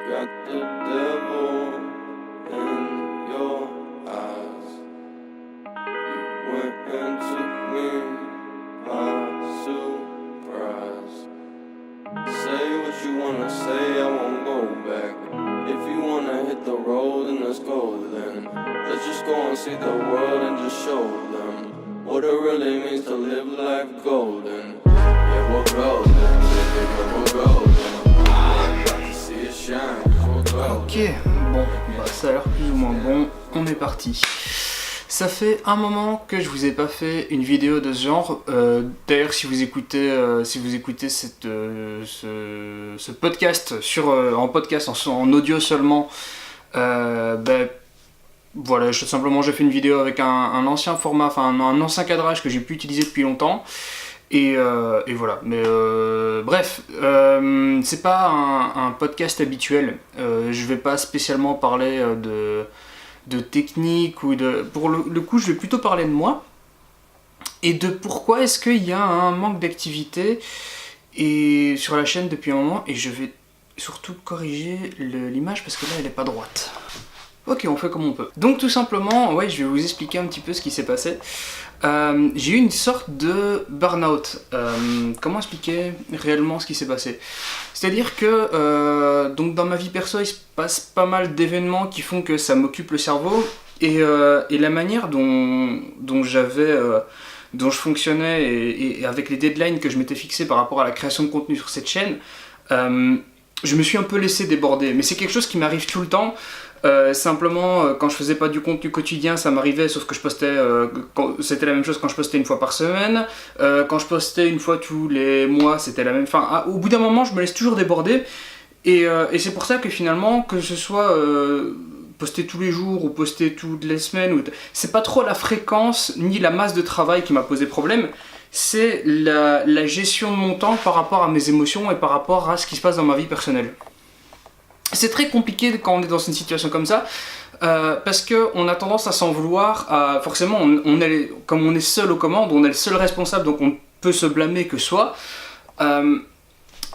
got the devil in your eyes. You went and took me by surprise. Say what you wanna say, I won't go back. If you wanna hit the road, then let's go then. Let's just go and see the world and just show them what it really means to live life golden. Yeah, we're golden, yeah, we're golden. Ok, bon, bah ça a l'air plus ou moins bon, on est parti. Ça fait un moment que je vous ai pas fait une vidéo de ce genre. D'ailleurs, si vous écoutez ce podcast en podcast, en audio seulement, voilà, simplement j'ai fait une vidéo avec un ancien format, enfin un ancien cadrage que j'ai pu utiliser depuis longtemps. Et voilà, mais bref, c'est pas un podcast habituel. Je vais pas spécialement parler de technique ou de... Pour le coup, je vais plutôt parler de moi et de pourquoi est-ce qu'il y a un manque d'activité et sur la chaîne depuis un moment. Et je vais surtout corriger l'image parce que là, elle est pas droite. Ok, on fait comme on peut. Donc tout simplement, ouais, je vais vous expliquer un petit peu ce qui s'est passé. J'ai eu une sorte de burn-out. Comment expliquer réellement ce qui s'est passé? C'est-à-dire que donc dans ma vie perso, il se passe pas mal d'événements qui font que ça m'occupe le cerveau. Et la manière dont je fonctionnais et avec les deadlines que je m'étais fixé par rapport à la création de contenu sur cette chaîne, je me suis un peu laissé déborder. Mais c'est quelque chose qui m'arrive tout le temps. Simplement quand je faisais pas du contenu quotidien ça m'arrivait, sauf que je postais c'était la même chose quand je postais une fois par semaine, quand je postais une fois tous les mois c'était la même, enfin au bout d'un moment je me laisse toujours déborder et c'est pour ça que finalement que ce soit poster tous les jours ou poster toutes les semaines, c'est pas trop la fréquence ni la masse de travail qui m'a posé problème, c'est la gestion de mon temps par rapport à mes émotions et par rapport à ce qui se passe dans ma vie personnelle. C'est très compliqué quand on est dans une situation comme ça, parce qu'on a tendance à s'en vouloir, forcément comme on est seul aux commandes, on est le seul responsable, donc on peut se blâmer que soi,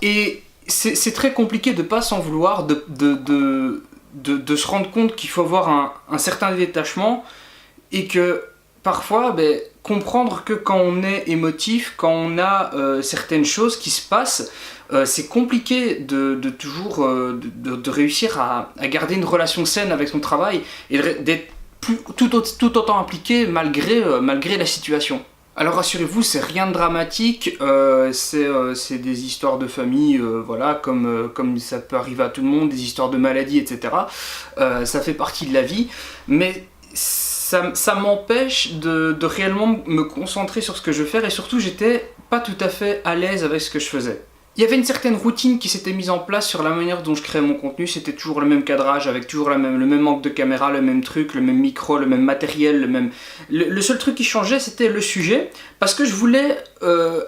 et c'est très compliqué de ne pas s'en vouloir, de se rendre compte qu'il faut avoir un certain détachement, et que parfois, comprendre que quand on est émotif, quand on a certaines choses qui se passent, c'est compliqué de toujours de réussir à garder une relation saine avec son travail et d'être tout autant impliqué malgré la situation. Alors rassurez-vous, c'est rien de dramatique, c'est des histoires de famille, voilà, comme ça peut arriver à tout le monde, des histoires de maladies, etc. Ça fait partie de la vie, mais ça m'empêche de réellement me concentrer sur ce que je veux faire, et surtout j'étais pas tout à fait à l'aise avec ce que je faisais. Il y avait une certaine routine qui s'était mise en place sur la manière dont je créais mon contenu, c'était toujours le même cadrage, avec toujours le même angle de caméra, le même truc, le même micro, le même matériel, le seul truc qui changeait c'était le sujet, parce que je voulais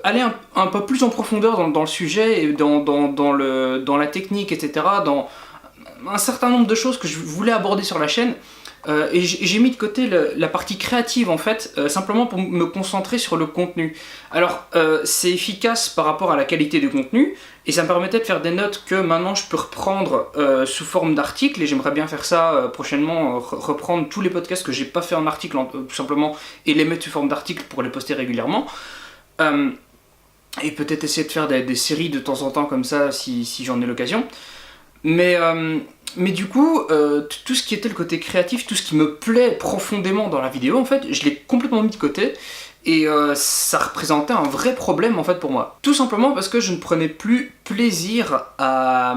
aller un peu plus en profondeur dans le sujet, et dans la technique, etc., dans un certain nombre de choses que je voulais aborder sur la chaîne. Et j'ai mis de côté la partie créative en fait, simplement pour me concentrer sur le contenu. Alors c'est efficace par rapport à la qualité du contenu, et ça me permettait de faire des notes que maintenant je peux reprendre sous forme d'articles, et j'aimerais bien faire ça prochainement, reprendre tous les podcasts que j'ai pas fait en article tout simplement, et les mettre sous forme d'articles pour les poster régulièrement. Et peut-être essayer de faire des séries de temps en temps comme ça si j'en ai l'occasion. Mais du coup, tout ce qui était le côté créatif, tout ce qui me plaît profondément dans la vidéo, en fait, je l'ai complètement mis de côté, et ça représentait un vrai problème en fait pour moi. Tout simplement parce que je ne prenais plus plaisir à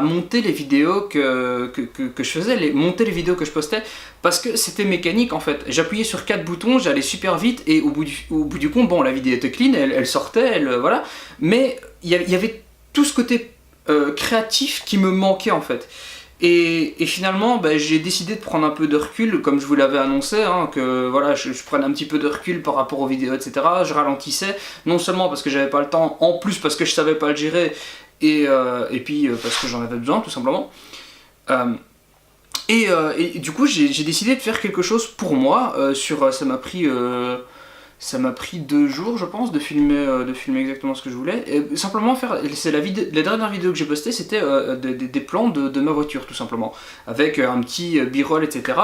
monter les vidéos que je faisais, monter les vidéos que je postais, parce que c'était mécanique en fait. J'appuyais sur 4 boutons, j'allais super vite, et au bout du compte, bon, la vidéo était clean, elle sortait, voilà, mais il y avait tout ce côté créatif qui me manquait en fait. Et finalement, j'ai décidé de prendre un peu de recul, comme je vous l'avais annoncé, que voilà, je prenne un petit peu de recul par rapport aux vidéos, etc. Je ralentissais, non seulement parce que j'avais pas le temps, en plus parce que je savais pas le gérer, et puis parce que j'en avais besoin, tout simplement. Et du coup, j'ai décidé de faire quelque chose pour moi. Ça m'a pris Ça m'a pris 2 jours, je pense, de filmer exactement ce que je voulais. Et simplement faire, c'est la dernière vidéo que j'ai postée, c'était des plans de ma voiture, tout simplement, avec un petit b-roll, etc.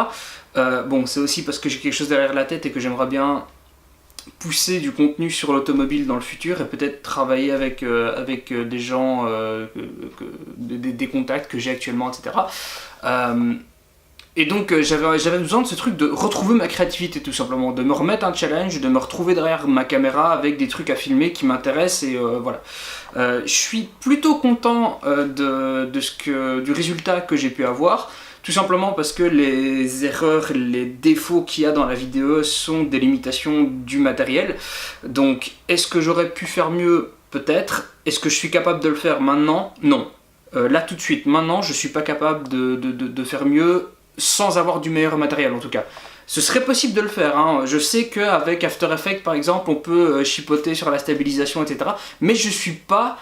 Bon, c'est aussi parce que j'ai quelque chose derrière la tête et que j'aimerais bien pousser du contenu sur l'automobile dans le futur et peut-être travailler avec des gens, des contacts que j'ai actuellement, etc. Et donc j'avais besoin de ce truc de retrouver ma créativité, tout simplement, de me remettre un challenge, de me retrouver derrière ma caméra avec des trucs à filmer qui m'intéressent, et voilà. Je suis plutôt content du résultat que j'ai pu avoir, tout simplement parce que les erreurs, les défauts qu'il y a dans la vidéo sont des limitations du matériel. Donc est-ce que j'aurais pu faire mieux? Peut-être. Est-ce que je suis capable de le faire maintenant? Non. Là tout de suite, maintenant je suis pas capable de faire mieux sans avoir du meilleur matériel, en tout cas. Ce serait possible de le faire, hein. Je sais qu'avec After Effects par exemple on peut chipoter sur la stabilisation, etc. Mais je suis pas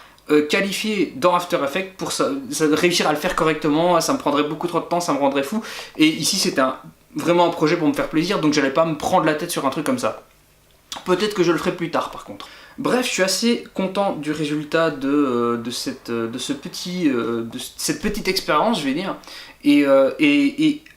qualifié dans After Effects pour réussir à le faire correctement. Ça me prendrait beaucoup trop de temps, ça me rendrait fou. Et ici c'était vraiment un projet pour me faire plaisir, donc j'allais pas me prendre la tête sur un truc comme ça. Peut-être que je le ferai plus tard par contre. Bref, je suis assez content du résultat de cette petite expérience, je vais dire. Et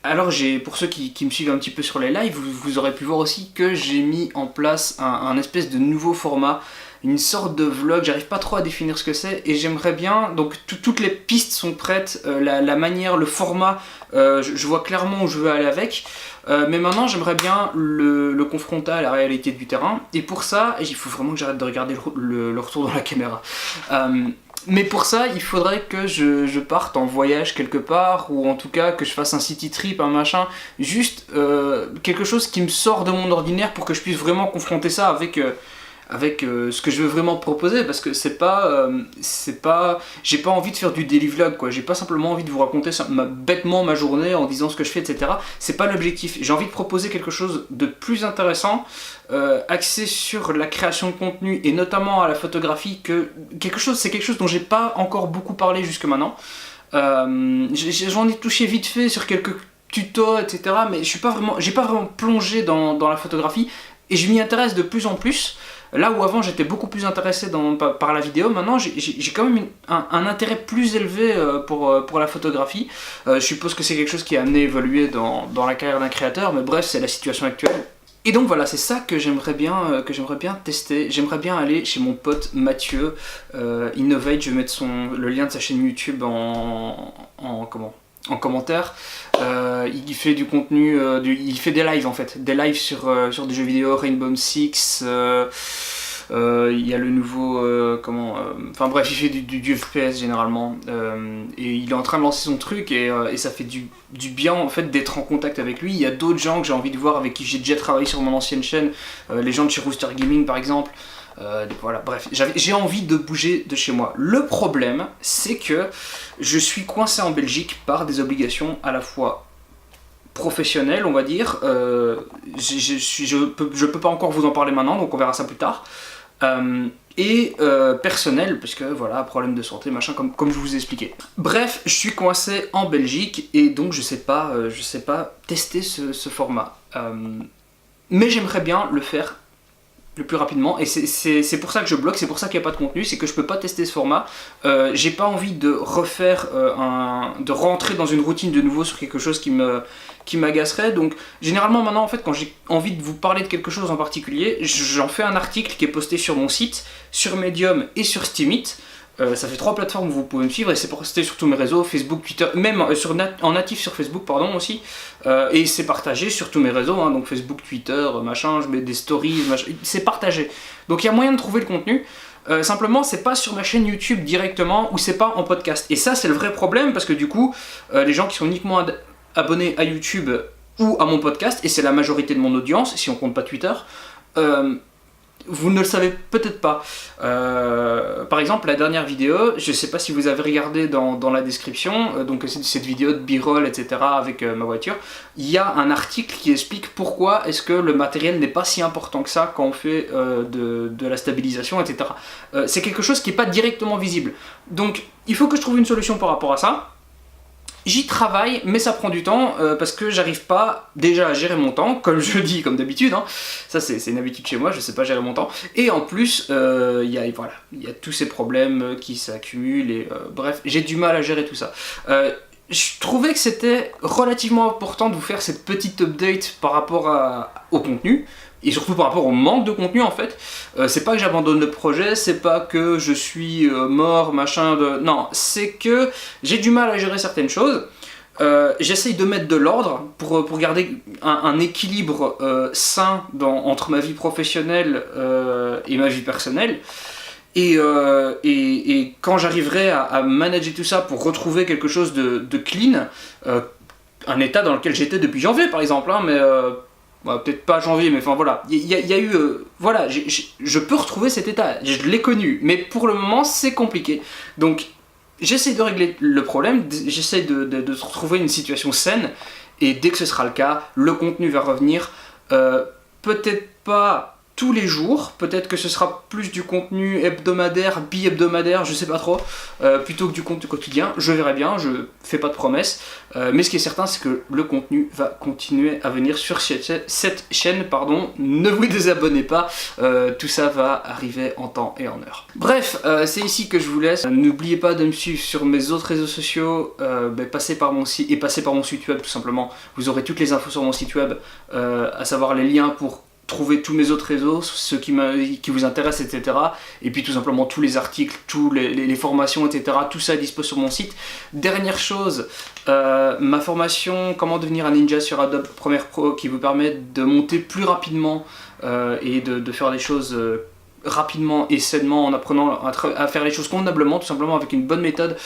alors, pour ceux qui me suivent un petit peu sur les lives, vous aurez pu voir aussi que j'ai mis en place un espèce de nouveau format, une sorte de vlog. J'arrive pas trop à définir ce que c'est, et j'aimerais bien, donc toutes les pistes sont prêtes, la manière, le format, je vois clairement où je veux aller avec. Mais maintenant j'aimerais bien le confronter à la réalité du terrain, et pour ça il faut vraiment que j'arrête de regarder le retour dans la caméra. Mais pour ça il faudrait que je parte en voyage quelque part, ou en tout cas que je fasse un city trip, un machin, juste quelque chose qui me sort de mon ordinaire pour que je puisse vraiment confronter ça avec ce que je veux vraiment proposer, parce que j'ai pas envie de faire du daily vlog, quoi. J'ai pas simplement envie de vous raconter bêtement ma journée en disant ce que je fais, etc. C'est pas l'objectif. J'ai envie de proposer quelque chose de plus intéressant, axé sur la création de contenu et notamment à la photographie, c'est quelque chose dont j'ai pas encore beaucoup parlé jusque maintenant. J'en ai touché vite fait sur quelques tutos, etc. Mais j'ai pas vraiment plongé dans la photographie, et je m'y intéresse de plus en plus. Là où avant j'étais beaucoup plus intéressé par la vidéo, maintenant j'ai quand même un intérêt plus élevé pour la photographie. Je suppose que c'est quelque chose qui est amené à évoluer dans la carrière d'un créateur, mais bref, c'est la situation actuelle. Et donc voilà, c'est ça que j'aimerais bien tester. J'aimerais bien aller chez mon pote Mathieu, Innovate. Je vais mettre le lien de sa chaîne YouTube en commentaire. Il fait du contenu, il fait des lives en fait, des lives sur des jeux vidéo, Rainbow Six, il y a le nouveau, enfin bref, il fait du FPS généralement, et il est en train de lancer son truc, et ça fait du bien en fait d'être en contact avec lui. Il y a d'autres gens que j'ai envie de voir, avec qui j'ai déjà travaillé sur mon ancienne chaîne, les gens de chez Rooster Gaming par exemple. Voilà, bref, j'ai envie de bouger de chez moi. Le problème, c'est que je suis coincé en Belgique par des obligations à la fois professionnelles, on va dire. Je peux pas encore vous en parler maintenant, donc on verra ça plus tard. Et personnel, parce que voilà, problème de santé, machin, comme je vous ai expliqué. Bref, je suis coincé en Belgique, et donc je sais pas tester ce format. Mais j'aimerais bien le faire le plus rapidement, et c'est pour ça que je bloque, c'est pour ça qu'il n'y a pas de contenu, c'est que je peux pas tester ce format. J'ai pas envie de refaire de rentrer dans une routine de nouveau sur quelque chose qui m'agacerait. Donc généralement maintenant en fait, quand j'ai envie de vous parler de quelque chose en particulier, j'en fais un article qui est posté sur mon site, sur Medium et sur Steemit. Ça fait 3 plateformes où vous pouvez me suivre, et c'est posté sur tous mes réseaux, Facebook, Twitter, même en natif sur Facebook, pardon, aussi. Et c'est partagé sur tous mes réseaux, hein, donc Facebook, Twitter, machin, je mets des stories, machin, c'est partagé. Donc il y a moyen de trouver le contenu. Simplement, c'est pas sur ma chaîne YouTube directement, ou c'est pas en podcast. Et ça, c'est le vrai problème, parce que du coup, les gens qui sont uniquement abonnés à YouTube ou à mon podcast, et c'est la majorité de mon audience, si on compte pas Twitter, vous ne le savez peut-être pas. Par exemple, la dernière vidéo, je sais pas si vous avez regardé dans la description, donc c'est cette vidéo de b-roll, etc. avec ma voiture, il y a un article qui explique pourquoi est-ce que le matériel n'est pas si important que ça quand on fait de la stabilisation, etc. C'est quelque chose qui n'est pas directement visible. Donc il faut que je trouve une solution par rapport à ça. j'y travaille, mais ça prend du temps parce que j'arrive pas déjà à gérer mon temps, comme je dis, comme d'habitude. Hein. Ça, c'est une habitude chez moi, je sais pas gérer mon temps. Et en plus, il y a tous ces problèmes qui s'accumulent. Et bref, j'ai du mal à gérer tout ça. Je trouvais que c'était relativement important de vous faire cette petite update par rapport au contenu. Et surtout par rapport au manque de contenu en fait. C'est pas que j'abandonne le projet, c'est pas que je suis mort, machin, non, c'est que j'ai du mal à gérer certaines choses. J'essaye de mettre de l'ordre pour garder un équilibre sain entre ma vie professionnelle et ma vie personnelle. Et quand j'arriverai à manager tout ça pour retrouver quelque chose de clean, un état dans lequel j'étais depuis janvier par exemple, hein, mais... peut-être pas janvier, mais enfin voilà, il y a eu... voilà, je peux retrouver cet état, je l'ai connu, mais pour le moment c'est compliqué. Donc j'essaie de régler le problème, j'essaie de retrouver une situation saine, et dès que ce sera le cas, le contenu va revenir, peut-être pas tous les jours, peut-être que ce sera plus du contenu hebdomadaire, bi-hebdomadaire, je sais pas trop, plutôt que du contenu quotidien, je verrai bien, je fais pas de promesses, mais ce qui est certain c'est que le contenu va continuer à venir sur cette chaîne, ne vous désabonnez pas, tout ça va arriver en temps et en heure. Bref, c'est ici que je vous laisse, n'oubliez pas de me suivre sur mes autres réseaux sociaux, passez par mon site, et passez par mon site web tout simplement, vous aurez toutes les infos sur mon site web, à savoir les liens pour trouver tous mes autres réseaux, ceux qui vous intéressent, etc. Et puis tout simplement tous les articles, tous les formations, etc. Tout ça est dispo sur mon site. Dernière chose, ma formation Comment devenir un ninja sur Adobe Premiere Pro qui vous permet de monter plus rapidement et de faire les choses rapidement et sainement en apprenant à faire les choses convenablement, tout simplement avec une bonne méthode.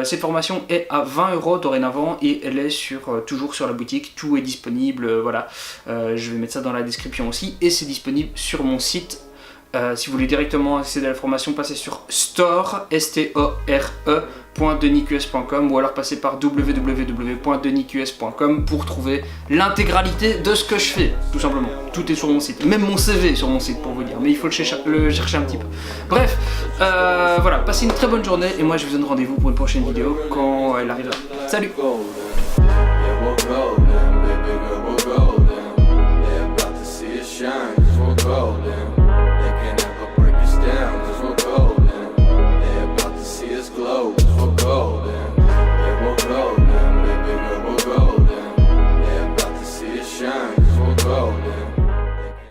Cette formation est à 20 € dorénavant et elle est toujours sur la boutique, tout est disponible, voilà. Je vais mettre ça dans la description aussi et c'est disponible sur mon site. Si vous voulez directement accéder à la formation, passez sur store.denisqs.com ou alors passez par www.denisqs.com pour trouver l'intégralité de ce que je fais, tout simplement. Tout est sur mon site, même mon CV est sur mon site pour vous dire, mais il faut le chercher un petit peu. Bref, voilà, passez une très bonne journée et moi je vous donne rendez-vous pour une prochaine vidéo quand elle arrivera. Salut!